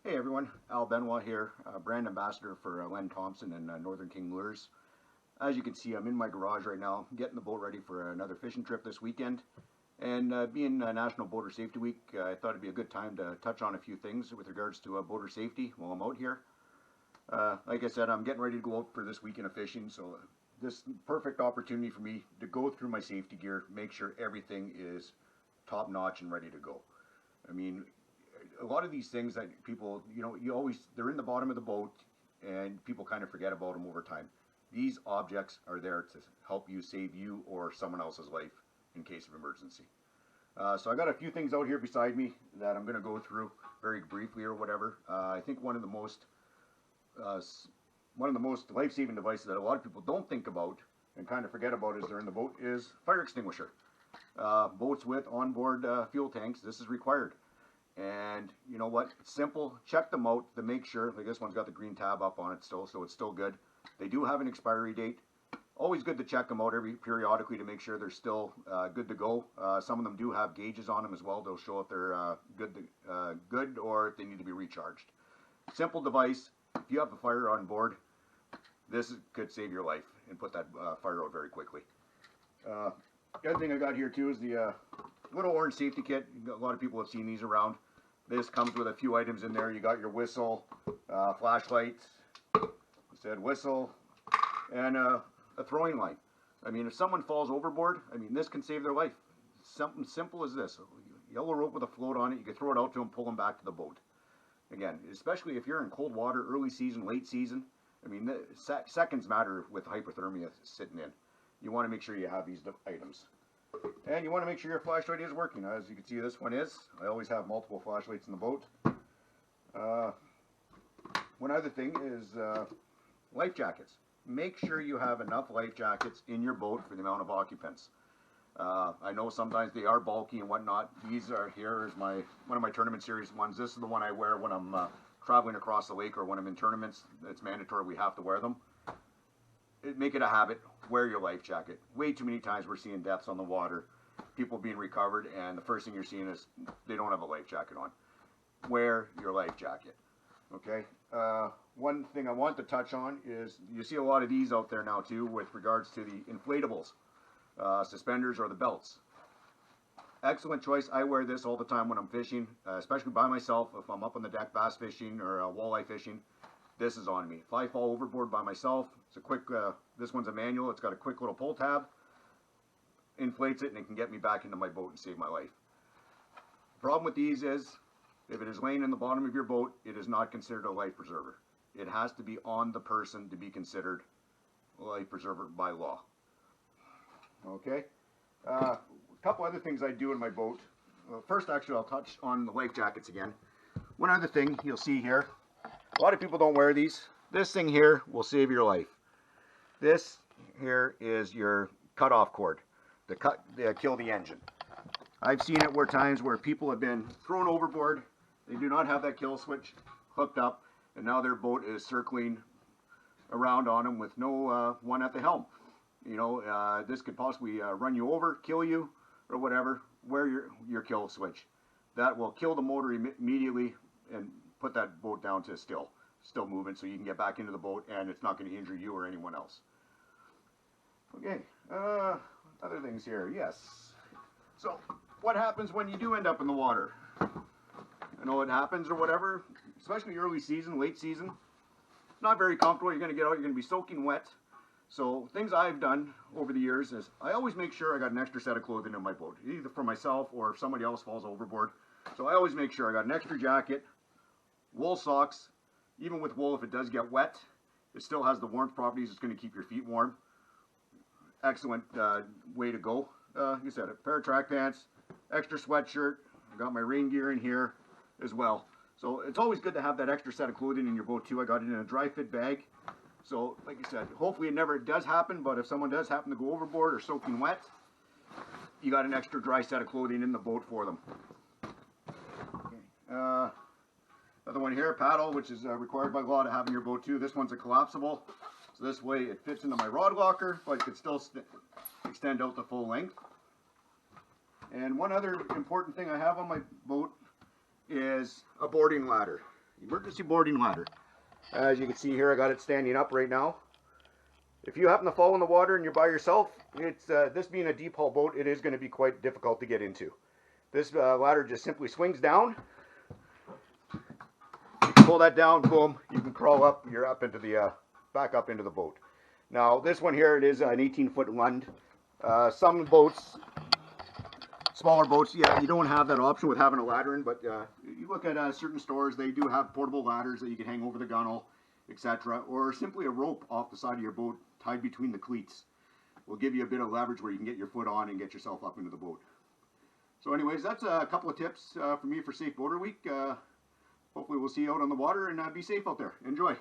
Hey everyone, Al Benoit here, brand ambassador for Len Thompson and Northern King Lures. As you can see, I'm in my garage right now, getting the boat ready for another fishing trip this weekend. And being National Boater Safety Week, I thought it'd be a good time to touch on a few things with regards to boater safety while I'm out here. Like I said, I'm getting ready to go out for this weekend of fishing, so this perfect opportunity for me to go through my safety gear, make sure everything is top notch and ready to go. I mean, a lot of these things that people, they're in the bottom of the boat and people kind of forget about them over time. These objects are there to help you save you or someone else's life in case of emergency. So I got a few things out here beside me that I'm going to go through very briefly or whatever. I think one of the most life-saving devices that a lot of people don't think about and kind of forget about as they're in the boat is fire extinguisher. Boats with onboard fuel tanks, this is required. And you know what? It's simple. Check them out to make sure. Like this one's got the green tab up on it still, so it's still good. They do have an expiry date. Always good to check them out periodically to make sure they're still good to go. Some of them do have gauges on them as well. They'll show if they're good or if they need to be recharged. Simple device. If you have a fire on board, this could save your life and put that fire out very quickly. The other thing I got here too is the little orange safety kit. A lot of people have seen these around. This comes with a few items in there. You got your whistle, flashlight, said whistle, and a throwing line. I mean, if someone falls overboard, I mean, this can save their life. Something simple as this. A yellow rope with a float on it. You can throw it out to them, pull them back to the boat. Again, especially if you're in cold water, early season, late season. I mean, seconds matter with hypothermia sitting in. You want to make sure you have these items. And you want to make sure your flashlight is working. As you can see, this one is. I always have multiple flashlights in the boat. One other thing is life jackets. Make sure you have enough life jackets in your boat for the amount of occupants. I know sometimes they are bulky and whatnot. These are here is one of my tournament series ones. This is the one I wear when I'm traveling across the lake or when I'm in tournaments. It's mandatory. We have to wear them. Make it a habit. Wear your life jacket. Way too many times we're seeing deaths on the water, people being recovered, and the first thing you're seeing is they don't have a life jacket on. Wear your life jacket. Okay. One thing I want to touch on is you see a lot of these out there now too with regards to the inflatables, suspenders or the belts. Excellent choice. I wear this all the time when I'm fishing, especially by myself. If I'm up on the deck bass fishing or walleye fishing, this is on me. If I fall overboard by myself, it's a quick, this one's a manual. It's got a quick little pull tab, inflates it, and it can get me back into my boat and save my life. The problem with these is, if it is laying in the bottom of your boat, it is not considered a life preserver. It has to be on the person to be considered a life preserver by law. Okay? A couple other things I do in my boat. First, actually, I'll touch on the life jackets again. One other thing you'll see here, a lot of people don't wear these. This thing here will save your life. This here is your cutoff cord to kill the engine. I've seen it times where people have been thrown overboard. They do not have that kill switch hooked up, and now their boat is circling around on them with no one at the helm. You know, this could possibly run you over, kill you, or whatever. Wear your kill switch. That will kill the motor immediately and put that boat down to still moving, so you can get back into the boat and it's not going to injure you or anyone else. Okay, other things here. Yes. So, what happens when you do end up in the water? I know it happens or whatever, especially early season, late season. It's not very comfortable. You're going to get out, you're going to be soaking wet. So, things I've done over the years is I always make sure I got an extra set of clothing in my boat, either for myself or if somebody else falls overboard. So, I always make sure I got an extra jacket, wool socks. Even with wool, if it does get wet, it still has the warmth properties. It's going to keep your feet warm. Excellent way to go. You said it. Pair of track pants, extra sweatshirt. I got my rain gear in here as well. So it's always good to have that extra set of clothing in your boat too. I got it in a dry fit bag. So like I said, hopefully it never does happen, but if someone does happen to go overboard or soaking wet, you got an extra dry set of clothing in the boat for them. Okay. Another one here, paddle, which is required by law to have in your boat too. This one's a collapsible, so this way it fits into my rod locker, but it could still extend out the full length. And one other important thing I have on my boat is a boarding ladder. emergency boarding ladder. As you can see here, I got it standing up right now. If you happen to fall in the water and you're by yourself, it's this being a deep hull boat, it is going to be quite difficult to get into. This ladder just simply swings down. You can pull that down, boom, you can crawl up, you're up into the, back up into the boat. Now this one here, it is an 18-foot Lund. Some boats, smaller boats, yeah, you don't have that option with having a ladder in, but you look at certain stores, they do have portable ladders that you can hang over the gunnel, etc. Or simply a rope off the side of your boat tied between the cleats will give you a bit of leverage where you can get your foot on and get yourself up into the boat. So anyways, that's a couple of tips for me for Safe Boater Week. Hopefully we'll see you out on the water, and be safe out there. Enjoy.